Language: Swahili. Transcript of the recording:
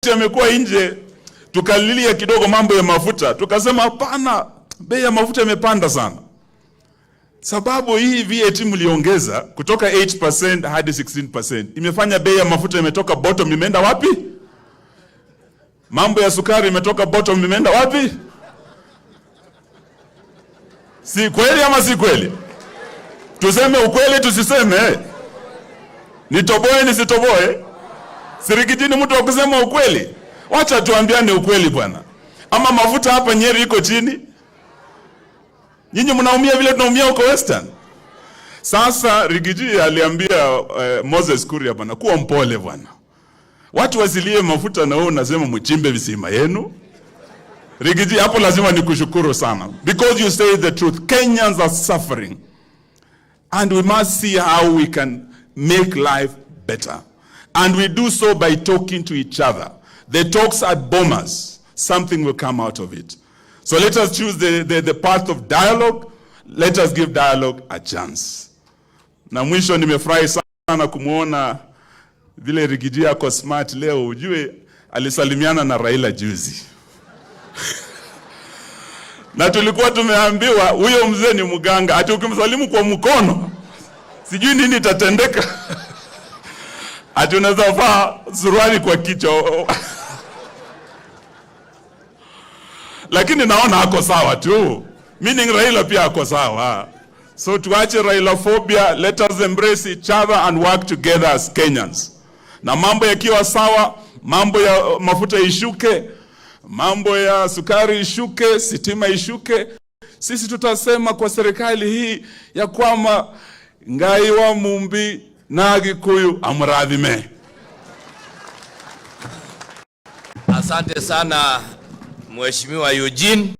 Amekuwa nje, tukalilia kidogo mambo ya mafuta, tukasema hapana, bei ya mafuta imepanda sana. Sababu hii VAT mliongeza kutoka 8% hadi 16%. Imefanya bei ya mafuta imetoka bottom imeenda wapi? Mambo ya sukari imetoka bottom imeenda wapi? Si kweli ama si kweli? Tuseme ukweli tusiseme? Nitoboe nisitoboe? Sirikijini mtu wa kusema ukweli? Wacha tuambiane ukweli bwana. Ama mafuta hapa Nyeri iko chini? Nyinyi mnaumia vile tunaumia huko Western. Sasa Riggy aliambia Moses Kuria bwana, kuwa mpole bwana. Watu wasilie mafuta na wewe unasema mchimbe visima yenu. Riggy, hapo lazima nikushukuru sana. Because you say the truth. Kenyans are suffering. And we must see how we can make life better. And we do so by talking to each other. The talks are bombers. Something will come out of it. So let us choose the path of dialogue. Let us give dialogue a chance. Na mwisho nimefurahi sana kumuona vile Riggy ako smart leo. Ujue alisalimiana na Raila juzi. Na tulikuwa tumeambiwa huyo mzee ni mganga. Ati ukimsalimu kwa mkono sijui nini itatendeka. Ati unaweza vaa suruali kwa kichwa. Lakini naona hako sawa tu. Meaning Raila pia hako sawa. So tuache Railaphobia, let us embrace each other and work together as Kenyans. Na mambo yakiwa sawa, mambo ya mafuta ishuke, mambo ya sukari ishuke, sitima ishuke, sisi tutasema kwa serikali hii ya kwamba Ngai wa Mumbi na Gikuyu amradhime. Asante sana Mheshimiwa Eugene.